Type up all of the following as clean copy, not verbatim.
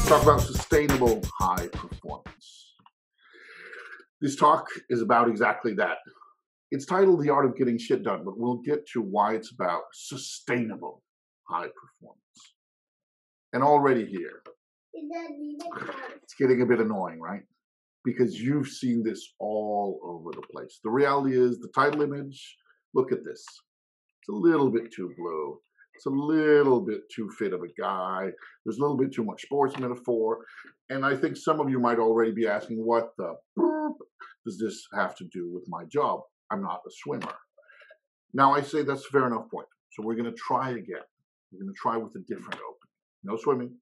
Talk about sustainable high performance. This talk is about exactly that. It's titled The Art of Getting Shit Done, but we'll get to why it's about sustainable high performance. And already here, it's getting a bit annoying, right? Because you've seen this all over the place. The reality is the title image, look at this. It's a little bit too blue. It's a little bit too fit of a guy. There's a little bit too much sports metaphor. And I think some of you might already be asking, what the burp does this have to do with my job? I'm not a swimmer. Now I say that's a fair enough point. So we're going to try again. We're going to try with a different opening. No swimming.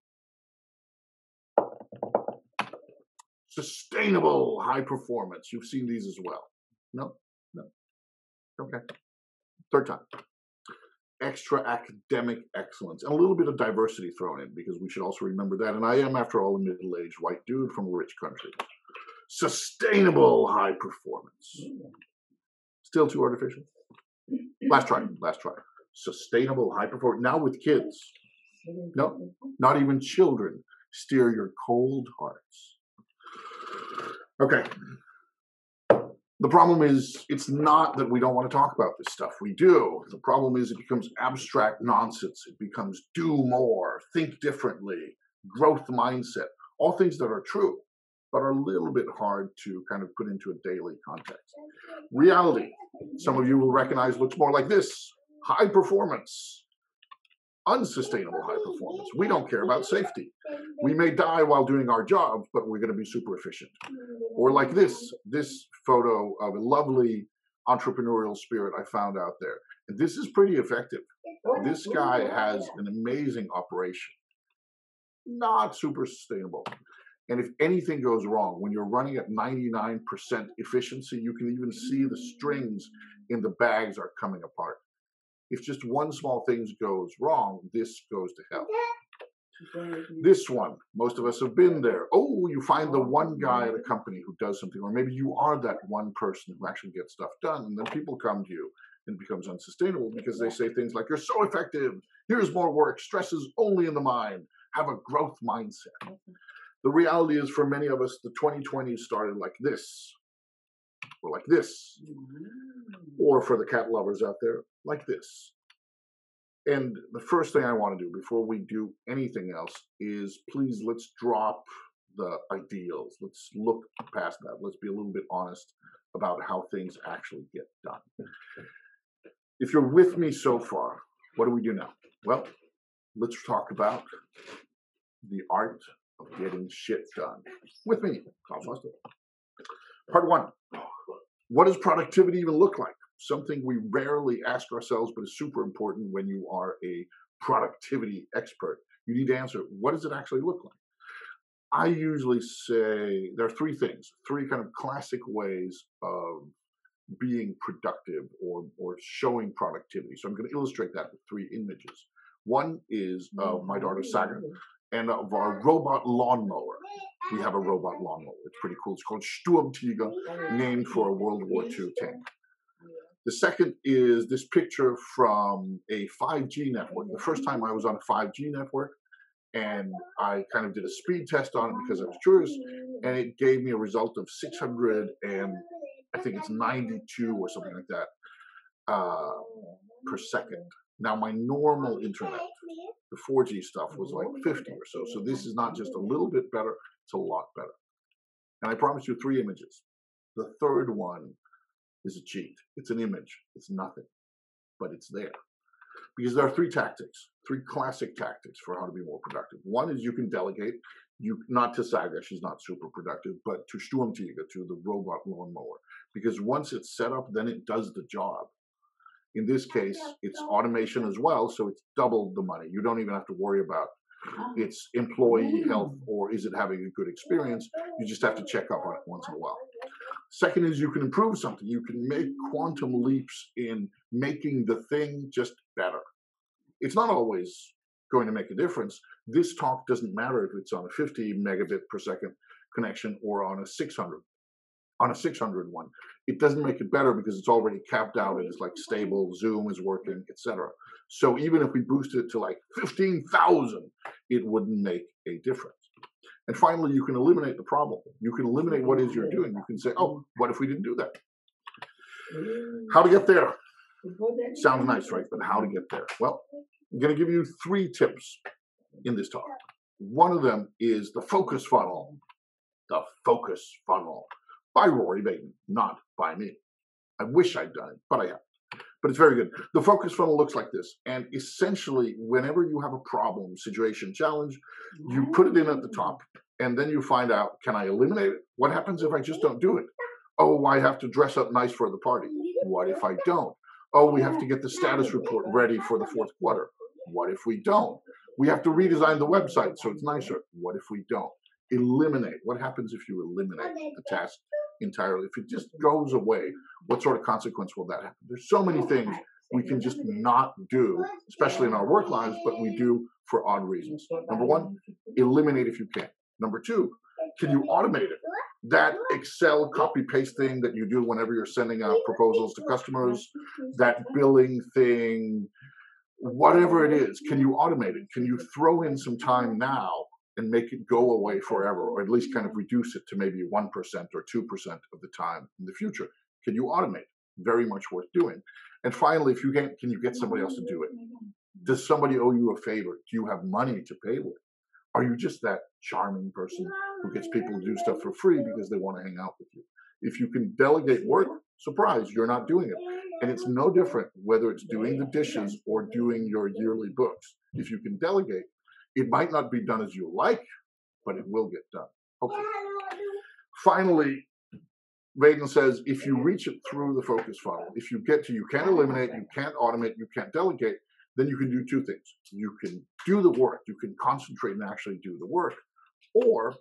Sustainable high performance. You've seen these as well. No? No. Okay. Third time. Extra academic excellence. And a little bit of diversity thrown in, because we should also remember that. And I am, after all, a middle-aged white dude from a rich country. Sustainable high performance. Still too artificial? Last try. Last try. Sustainable high performance. Now with kids. No, not even children. Steer your cold hearts. Okay. The problem is, it's not that we don't want to talk about this stuff. We do. The problem is it becomes abstract nonsense. It becomes do more, think differently, growth mindset, all things that are true, but are a little bit hard to kind of put into a daily context. Reality, some of you will recognize, looks more like this. High performance. Unsustainable high performance. We don't care about safety. We may die while doing our jobs, but we're going to be super efficient. Or like this photo of a lovely entrepreneurial spirit I found out there. And this is pretty effective. This guy has an amazing operation. Not super sustainable. And if anything goes wrong, when you're running at 99% efficiency, you can even see the strings in the bags are coming apart. If just one small thing goes wrong, this goes to hell. This one, most of us have been there. Oh, you find the one guy at a company who does something, or maybe you are that one person who actually gets stuff done, and then people come to you and it becomes unsustainable because they say things like, you're so effective, here's more work, stress is only in the mind, have a growth mindset. The reality is, for many of us, the 2020s started like this, or like this, or for the cat lovers out there, like this. And the first thing I want to do before we do anything else is, please, let's drop the ideals. Let's look past that. Let's be a little bit honest about how things actually get done. If you're with me so far, what do we do now? Well, let's talk about the art of getting shit done. With me, Claus Raasted. Part one. What does productivity even look like? Something we rarely ask ourselves, but is super important when you are a productivity expert. You need to answer, what does it actually look like? I usually say there are three things, three kind of classic ways of being productive or showing productivity. So I'm going to illustrate that with three images. One is of my daughter Saga and of our robot lawnmower. We have a robot lawnmower. It's pretty cool. It's called Sturmtiger, named for a World War II tank. The second is this picture from a 5G network. The first time I was on a 5G network, and I kind of did a speed test on it because I was curious, and it gave me a result of 600 and I think it's 92 or something like that per second. Now my normal internet, the 4G stuff, was like 50 or so. So this is not just a little bit better, it's a lot better. And I promised you three images. The third one is a cheat. It's an image. It's nothing, but it's there. Because there are three tactics, three classic tactics for how to be more productive. One is you can delegate, not to Saga, she's not super productive, but to Sturmtiger, to the robot lawnmower. Because once it's set up, then it does the job. In this case, it's automation as well, so it's doubled the money. You don't even have to worry about its employee health or is it having a good experience. You just have to check up on it once in a while. Second is you can improve something. You can make quantum leaps in making the thing just better. It's not always going to make a difference. This talk doesn't matter if it's on a 50 megabit per second connection or on a 600 one. It doesn't make it better because it's already capped out and it's like stable, Zoom is working, etc. So even if we boosted it to like 15,000, it wouldn't make a difference. And finally, you can eliminate the problem. You can eliminate what it is you're doing. You can say, oh, what if we didn't do that? How to get there? Sounds nice, right? But how to get there? Well, I'm going to give you 3 tips in this talk. One of them is the focus funnel. The focus funnel by Rory Baden, not by me. I wish I'd done it, but I haven't. But it's very good. The focus funnel looks like this. And essentially, whenever you have a problem, situation, challenge, you put it in at the top. And then you find out, can I eliminate it? What happens if I just don't do it? Oh, I have to dress up nice for the party. What if I don't? Oh, we have to get the status report ready for the 4th quarter. What if we don't? We have to redesign the website so it's nicer. What if we don't? Eliminate. What happens if you eliminate the task entirely? If it just goes away, what sort of consequence will that have? There's so many things we can just not do, especially in our work lives, but we do for odd reasons. Number 1, eliminate if you can. Number 2, can you automate it? That Excel copy-paste thing that you do whenever you're sending out proposals to customers, that billing thing, whatever it is, can you automate it? Can you throw in some time now and make it go away forever, or at least kind of reduce it to maybe 1% or 2% of the time in the future? Can you automate? Very much worth doing. And finally, if you can you get somebody else to do it? Does somebody owe you a favor? Do you have money to pay with? Are you just that charming person who gets people to do stuff for free because they want to hang out with you? If you can delegate work, surprise, you're not doing it. And it's no different whether it's doing the dishes or doing your yearly books. If you can delegate, it might not be done as you like, but it will get done. Okay. Finally, Vaden says, if you reach it through the focus funnel, if you get to, you can't eliminate, you can't automate, you can't delegate, then you can do 2 things. You can do the work, you can concentrate and actually do the work, or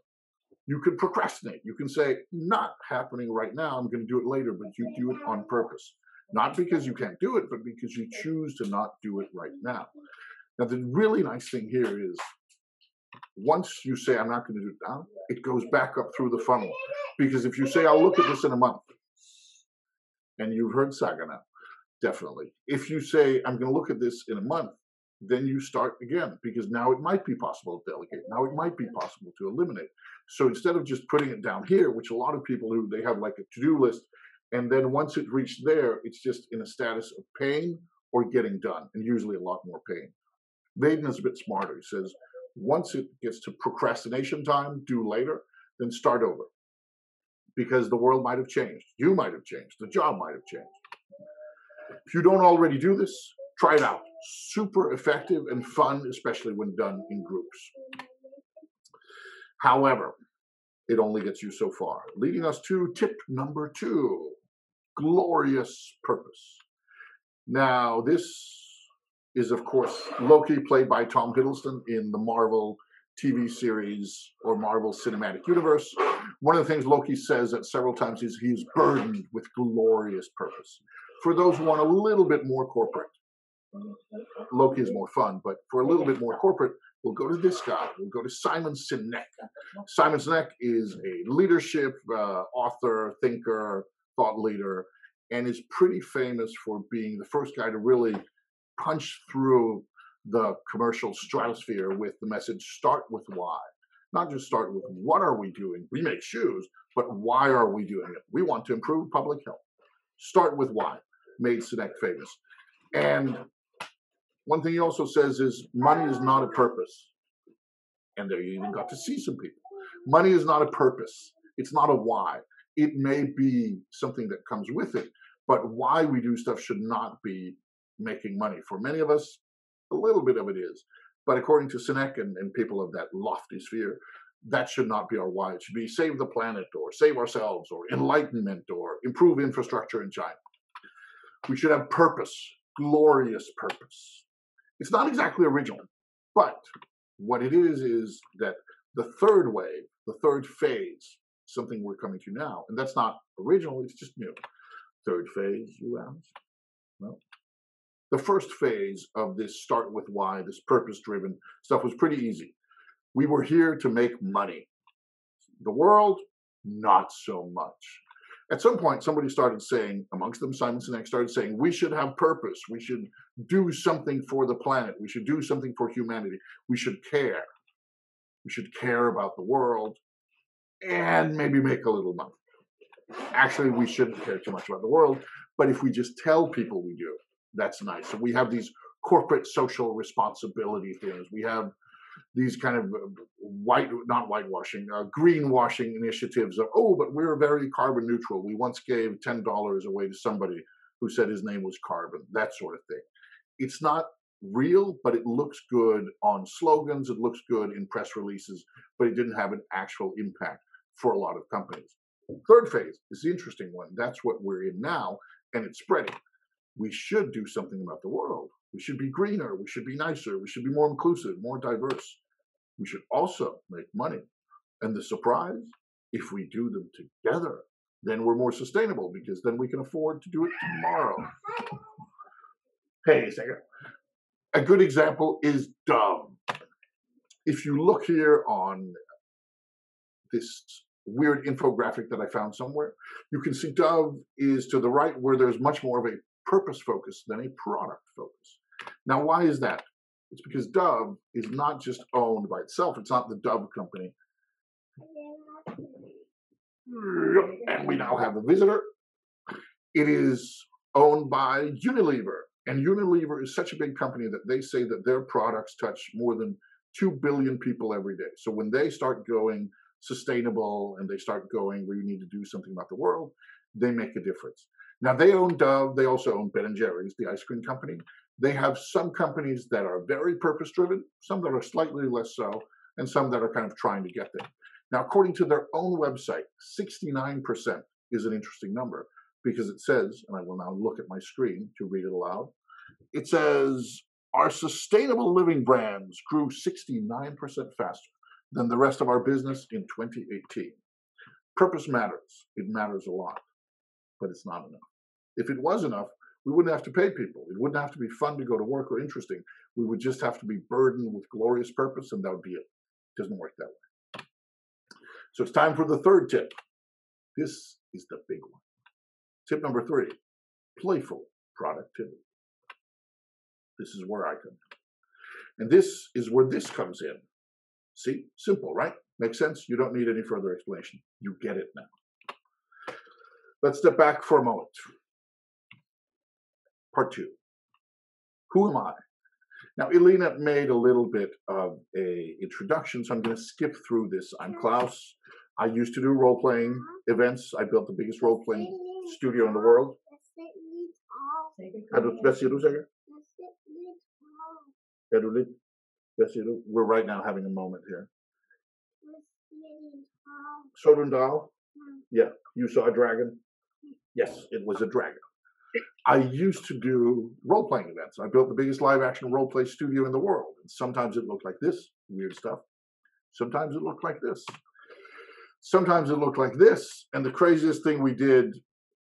you can procrastinate. You can say, not happening right now, I'm going to do it later, but you do it on purpose. Not because you can't do it, but because you choose to not do it right now. Now, the really nice thing here is, once you say, I'm not going to do it now, it goes back up through the funnel. Because if you say, I'll look at this in a month, and you've heard Saga now, definitely. If you say, I'm going to look at this in a month, then you start again, because now it might be possible to delegate. Now it might be possible to eliminate. So instead of just putting it down here, which a lot of people do, they have like a to-do list, and then once it's reached there, it's just in a status of pain or getting done, and usually a lot more pain. Vaden is a bit smarter. He says, once it gets to procrastination time, do later, then start over. Because the world might have changed. You might have changed. The job might have changed. If you don't already do this, try it out. Super effective and fun, especially when done in groups. However, it only gets you so far. Leading us to tip number 2, glorious purpose. Now, this is, of course, Loki, played by Tom Hiddleston in the Marvel TV series or Marvel Cinematic Universe. One of the things Loki says at several times is he's burdened with glorious purpose. For those who want a little bit more corporate, Loki is more fun, but for a little bit more corporate, we'll go to this guy. We'll go to Simon Sinek. Simon Sinek is a leadership author, thinker, thought leader, and is pretty famous for being the first guy to really punch through the commercial stratosphere with the message, start with why. Not just start with what are we doing? We make shoes, but why are we doing it? We want to improve public health. Start with why. Made Sinek famous. And one thing he also says is money is not a purpose. And there you even got to see some people. Money is not a purpose. It's not a why. It may be something that comes with it, but why we do stuff should not be making money. For many of us, a little bit of it is. But according to Sinek and people of that lofty sphere, that should not be our why. It should be save the planet or save ourselves or enlightenment or improve infrastructure in China. We should have purpose, glorious purpose. It's not exactly original, but what it is that the third wave, the third phase, something we're coming to now, and that's not original, it's just new. Third phase, you ask? Well, the first phase of this start with why, this purpose-driven stuff was pretty easy. We were here to make money. The world, not so much. At some point, somebody started saying, amongst them Simon Sinek started saying, we should have purpose. We should do something for the planet. We should do something for humanity. We should care. We should care about the world and maybe make a little money. Actually, we shouldn't care too much about the world, but if we just tell people we do, that's nice. So we have these corporate social responsibility things. We have these kind of greenwashing initiatives of, oh, but we're very carbon neutral. We once gave $10 away to somebody who said his name was Carbon, that sort of thing. It's not real, but it looks good on slogans. It looks good in press releases, but it didn't have an actual impact for a lot of companies. Third phase is the interesting one. That's what we're in now, and it's spreading. We should do something about the world. We should be greener. We should be nicer. We should be more inclusive, more diverse. We should also make money. And the surprise, if we do them together, then we're more sustainable because then we can afford to do it tomorrow. Hey, a second. A good example is Dove. If you look here on this weird infographic that I found somewhere, you can see Dove is to the right where there's much more of a purpose focus than a product focus. Now, why is that? It's because Dove is not just owned by itself. It's not the Dove company. And we now have a visitor. It is owned by Unilever. And Unilever is such a big company that they say that their products touch more than 2 billion people every day. So when they start going sustainable and they start going, we need to do something about the world, they make a difference. Now, they own Dove. They also own Ben & Jerry's, the ice cream company. They have some companies that are very purpose-driven, some that are slightly less so, and some that are kind of trying to get there. Now, according to their own website, 69% is an interesting number because it says, and I will now look at my screen to read it aloud, it says, our sustainable living brands grew 69% faster than the rest of our business in 2018. Purpose matters. It matters a lot, but it's not enough. If it was enough, we wouldn't have to pay people. It wouldn't have to be fun to go to work or interesting. We would just have to be burdened with glorious purpose, and that would be it. It doesn't work that way. So it's time for the third tip. This is the big one. Tip number 3, playful productivity. This is where I come in. And this is where this comes in. See, simple, right? Makes sense? You don't need any further explanation. You get it now. Let's step back for a moment. Part 2. Who am I? Now, Elena made a little bit of an introduction, so I'm going to skip through this. I'm Klaus. I used to do role-playing events. I built the biggest role-playing studio in the world. We're right now having a moment here. Sodundal? Yeah. You saw a dragon? Yes, it was a dragon. I used to do role-playing events. I built the biggest live-action role-play studio in the world. And sometimes it looked like this, weird stuff. Sometimes it looked like this. Sometimes it looked like this. And the craziest thing we did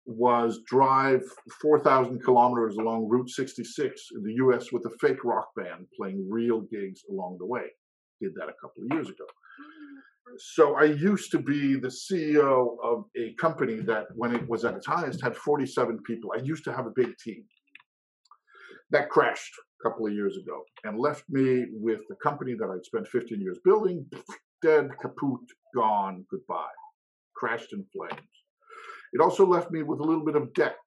was drive 4,000 kilometers along Route 66 in the US with a fake rock band playing real gigs along the way. Did that a couple of years ago. So I used to be the CEO of a company that, when it was at its highest, had 47 people. I used to have a big team. That crashed a couple of years ago and left me with the company that I'd spent 15 years building, dead, kaput, gone, goodbye. Crashed in flames. It also left me with a little bit of debt,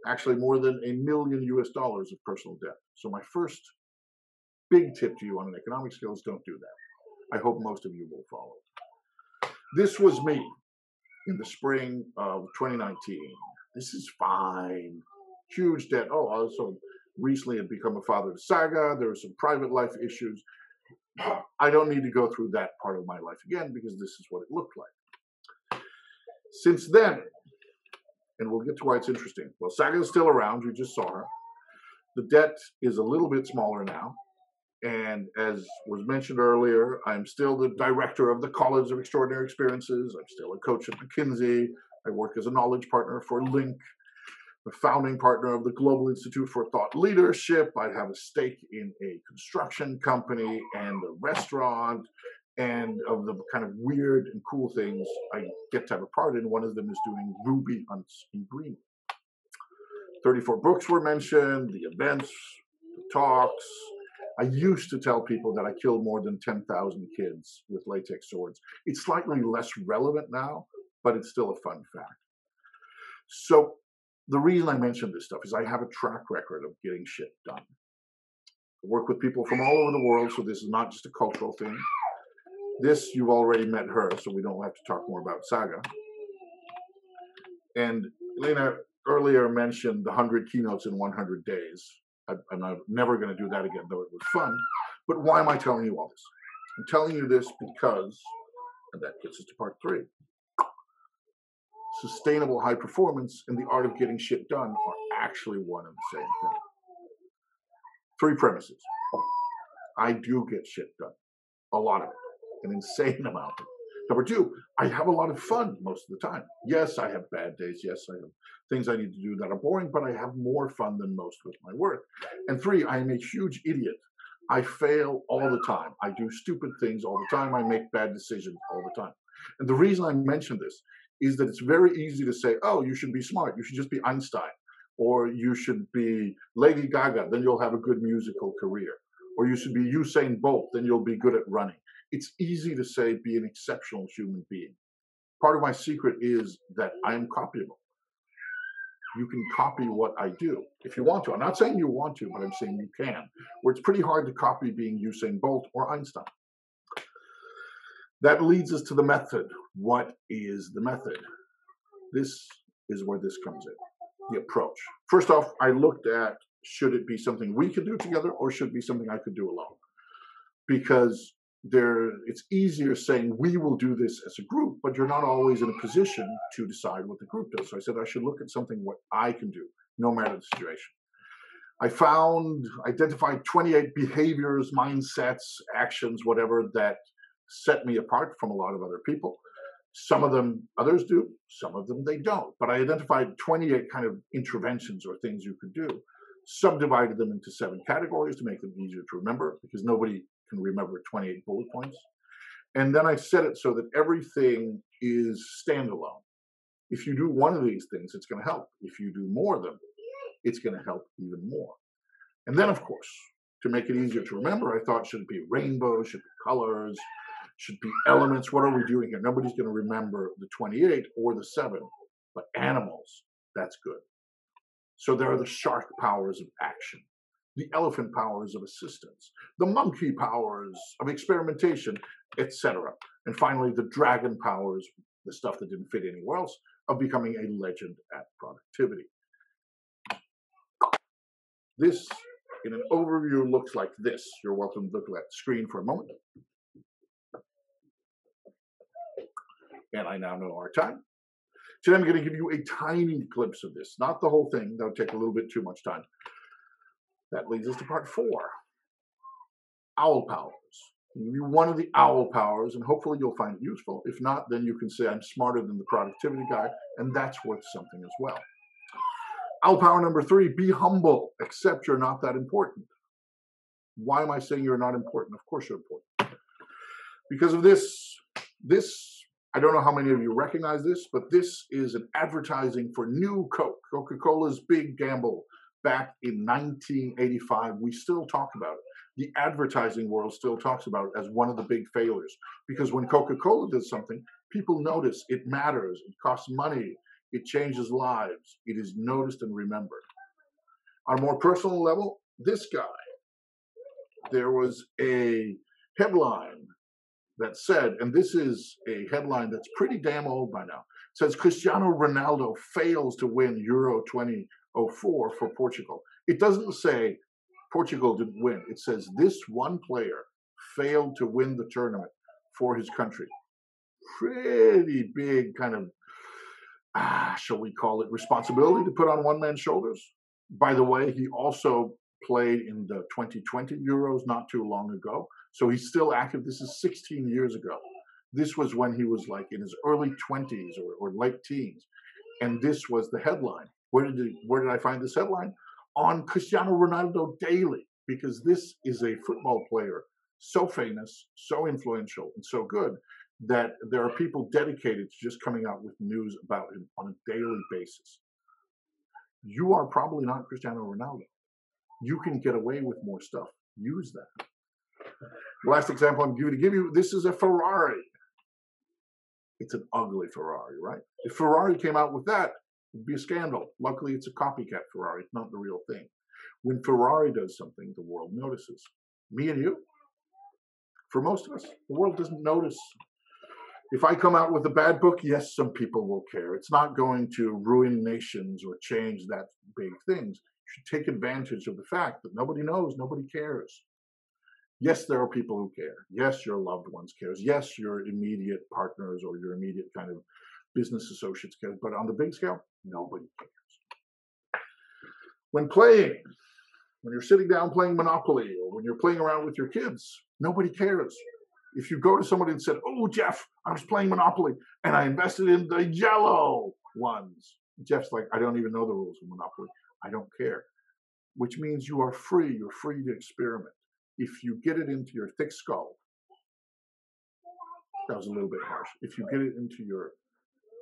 actually more than $1 million of personal debt. So my first big tip to you on an economic scale is don't do that. I hope most of you will follow. This was me in the spring of 2019. This is fine. Huge debt. Oh, I also recently had become a father to Saga. There were some private life issues. I don't need to go through that part of my life again because this is what it looked like. Since then, and we'll get to why it's interesting. Well, Saga is still around. You just saw her. The debt is a little bit smaller now. And as was mentioned earlier, I'm still the director of the College of Extraordinary Experiences. I'm still a coach at McKinsey. I work as a knowledge partner for Link, the founding partner of the Global Institute for Thought Leadership. I have a stake in a construction company and a restaurant, and of the kind of weird and cool things I get to have a part in. One of them is doing ruby hunts in Greenland. 34 books were mentioned, the events, the talks. I used to tell people that I killed more than 10,000 kids with latex swords. It's slightly less relevant now, but it's still a fun fact. So the reason I mention this stuff is I have a track record of getting shit done. I work with people from all over the world, so this is not just a cultural thing. This, you've already met her, so we don't have to talk more about Saga. And Elena earlier mentioned the 100 keynotes in 100 days. I'm never going to do that again, though it was fun. But why am I telling you all this? I'm telling you this because, and that gets us to part 3, sustainable high performance and the art of getting shit done are actually one and the same thing. 3 premises. I do get shit done. A lot of it. An insane amount of it. Number 2, I have a lot of fun most of the time. Yes, I have bad days. Yes, I have things I need to do that are boring, but I have more fun than most with my work. And 3, I am a huge idiot. I fail all the time. I do stupid things all the time. I make bad decisions all the time. And the reason I mention this is that it's very easy to say, oh, you should be smart. You should just be Einstein. Or you should be Lady Gaga, then you'll have a good musical career. Or you should be Usain Bolt, then you'll be good at running. It's easy to say be an exceptional human being. Part of my secret is that I am copyable. You can copy what I do if you want to. I'm not saying you want to, but I'm saying you can. Where it's pretty hard to copy being Usain Bolt or Einstein. That leads us to the method. What is the method? This is where this comes in, the approach. First off, I looked at, should it be something we could do together or should it be something I could do alone? Because it's easier saying we will do this as a group, but you're not always in a position to decide what the group does. So I said I should look at something what I can do, no matter the situation. I identified 28 behaviors, mindsets, actions, whatever, that set me apart from a lot of other people. Some of them others do, some of them they don't. But I identified 28 kind of interventions or things you could do, subdivided them into 7 categories to make them easier to remember, because nobody can remember 28 bullet points. And then I set it so that everything is standalone. If you do one of these things, it's going to help. If you do more of them, it's going to help even more. And then, of course, to make it easier to remember, I thought, should it be rainbows, should it be colors, should be elements? What are we doing here? Nobody's going to remember the 28 or the 7, but animals, that's good. So there are the shark powers of action, the elephant powers of assistance, the monkey powers of experimentation, etc. And finally, the dragon powers, the stuff that didn't fit anywhere else, of becoming a legend at productivity. This, in an overview, looks like this. You're welcome to look at that screen for a moment. And I now know our time. Today I'm going to give you a tiny glimpse of this, not the whole thing. That would take a little bit too much time. That leads us to part 4. Owl powers. I'll give you one of the owl powers, and hopefully you'll find it useful. If not, then you can say I'm smarter than the productivity guy, and that's worth something as well. Owl power number 3, be humble. Accept you're not that important. Why am I saying you're not important? Of course you're important. Because of this, I don't know how many of you recognize this, but this is an advertising for new Coke, Coca-Cola's big gamble back in 1985. We still talk about it. The advertising world still talks about it as one of the big failures, because when Coca-Cola does something, people notice it matters, it costs money, it changes lives, it is noticed and remembered. On a more personal level, this guy, there was a headline that said, and this is a headline that's pretty damn old by now, it says Cristiano Ronaldo fails to win Euro 2004 for Portugal. It doesn't say Portugal didn't win. It says this one player failed to win the tournament for his country. Pretty big kind of, shall we call it, responsibility to put on one man's shoulders. By the way, he also played in the 2020 Euros not too long ago. So he's still active. This is 16 years ago. This was when he was like in his early 20s or late teens. And this was the headline. Where did I find this headline? On Cristiano Ronaldo Daily, because this is a football player so famous, so influential, and so good that there are people dedicated to just coming out with news about him on a daily basis. You are probably not Cristiano Ronaldo. You can get away with more stuff. Use that. The last example I'm going to give you, this is a Ferrari. It's an ugly Ferrari, right? If Ferrari came out with that, it'd be a scandal. Luckily, it's a copycat Ferrari. It's not the real thing. When Ferrari does something, the world notices. Me and you, for most of us, the world doesn't notice. If I come out with a bad book, yes, some people will care. It's not going to ruin nations or change that big things. You should take advantage of the fact that nobody knows, nobody cares. Yes, there are people who care. Yes, your loved ones cares. Yes, your immediate partners or your immediate kind of business associates care. But on the big scale, nobody cares. When playing, when you're sitting down playing Monopoly or when you're playing around with your kids, nobody cares. If you go to somebody and said, oh, Jeff, I was playing Monopoly and I invested in the yellow ones. Jeff's like, I don't even know the rules of Monopoly. I don't care. Which means you are free. You're free to experiment. If you get it into your thick skull, that was a little bit harsh. If you get it into your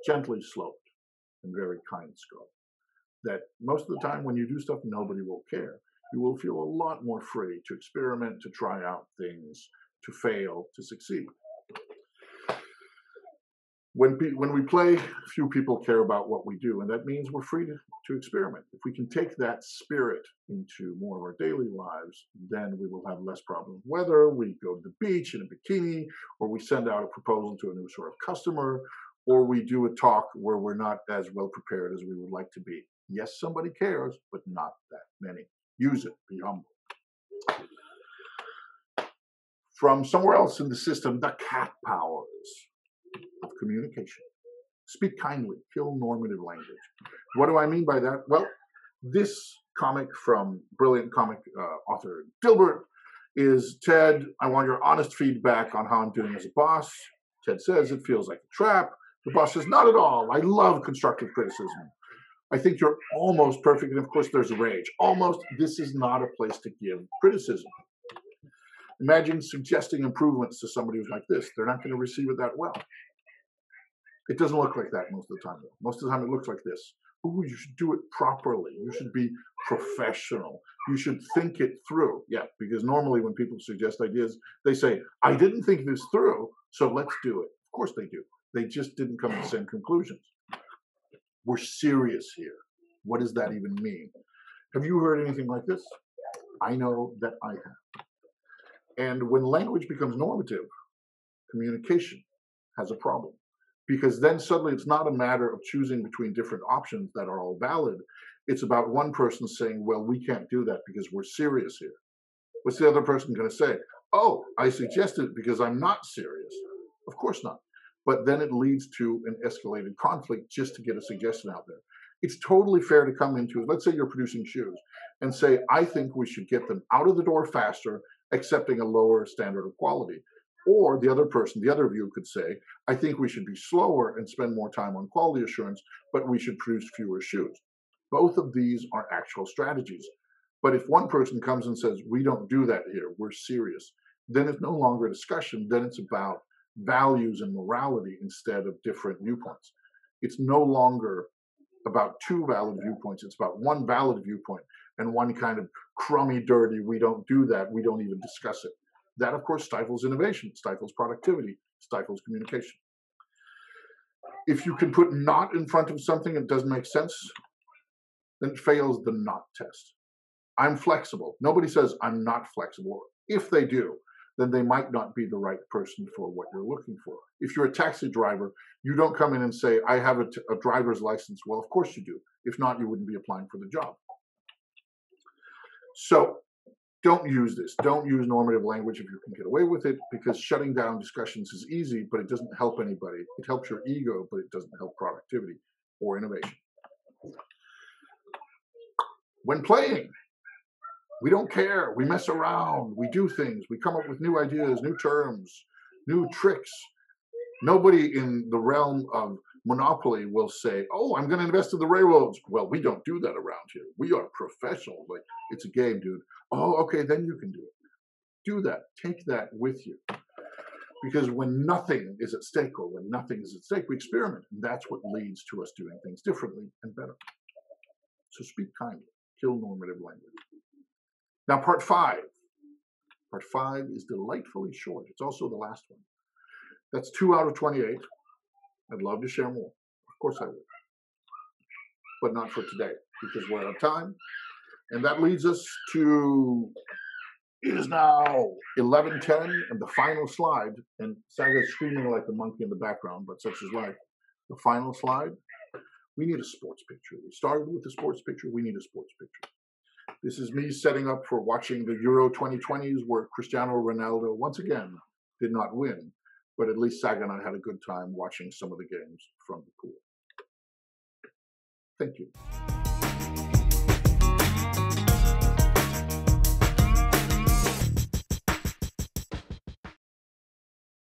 gently sloped and very kind skull, that most of the time when you do stuff, nobody will care. You will feel a lot more free to experiment, to try out things, to fail, to succeed. When we play, few people care about what we do, and that means we're free to experiment. If we can take that spirit into more of our daily lives, then we will have less problems. Whether we go to the beach in a bikini, or we send out a proposal to a new sort of customer, or we do a talk where we're not as well prepared as we would like to be. Yes, somebody cares, but not that many. Use it, be humble. From somewhere else in the system, the cat powers of communication. Speak kindly, kill normative language. What do I mean by that? Well, this comic from brilliant comic author Dilbert is, Ted, I want your honest feedback on how I'm doing as a boss. Ted says it feels like a trap. The boss says, not at all. I love constructive criticism. I think you're almost perfect. And of course, there's rage. Almost, this is not a place to give criticism. Imagine suggesting improvements to somebody who's like this. They're not going to receive it that well. It doesn't look like that most of the time, though. Most of the time it looks like this. Ooh, you should do it properly. You should be professional. You should think it through. Yeah, because normally when people suggest ideas, they say, I didn't think this through, so let's do it. Of course they do. They just didn't come to the same conclusions. We're serious here. What does that even mean? Have you heard anything like this? I know that I have. And when language becomes normative, communication has a problem. Because then suddenly it's not a matter of choosing between different options that are all valid. It's about one person saying, well, we can't do that because we're serious here. What's the other person going to say? Oh, I suggested it because I'm not serious. Of course not. But then it leads to an escalated conflict just to get a suggestion out there. It's totally fair to come into it. Let's say you're producing shoes and say, I think we should get them out of the door faster, accepting a lower standard of quality. Or the other person, the other view could say, I think we should be slower and spend more time on quality assurance, but we should produce fewer shoes. Both of these are actual strategies. But if one person comes and says, we don't do that here, we're serious, then it's no longer a discussion. Then it's about values and morality instead of different viewpoints. It's no longer about two valid viewpoints. It's about one valid viewpoint and one kind of crummy, dirty, we don't do that, we don't even discuss it. That, of course, stifles innovation, stifles productivity, stifles communication. If you can put not in front of something that doesn't make sense, then it fails the not test. I'm flexible. Nobody says I'm not flexible. If they do, then they might not be the right person for what you're looking for. If you're a taxi driver, you don't come in and say, I have a driver's license. Well, of course you do. If not, you wouldn't be applying for the job. So don't use this. Don't use normative language if you can get away with it, because shutting down discussions is easy, but it doesn't help anybody. It helps your ego, but it doesn't help productivity or innovation. When playing, we don't care. We mess around. We do things. We come up with new ideas, new terms, new tricks. Nobody in the realm of Monopoly will say, oh, I'm going to invest in the railroads. Well, we don't do that around here. We are professional. Like, it's a game, dude. Oh, okay, then you can do it. Do that. Take that with you. Because when nothing is at stake, or when nothing is at stake, we experiment. And that's what leads to us doing things differently and better. So speak kindly. Kill normative language. Now, part five. Part five is delightfully short. It's also the last one. That's 2 out of 28. I'd love to share more. Of course I would. But not for today, because we're out of time. And that leads us to, it is now 11:10 and the final slide. And Saga's screaming like the monkey in the background, but such is life. The final slide. We need a sports picture. We started with a sports picture. We need a sports picture. This is me setting up for watching the Euro 2020s where Cristiano Ronaldo, once again, did not win. But at least Saga and I had a good time watching some of the games from the pool. Thank you.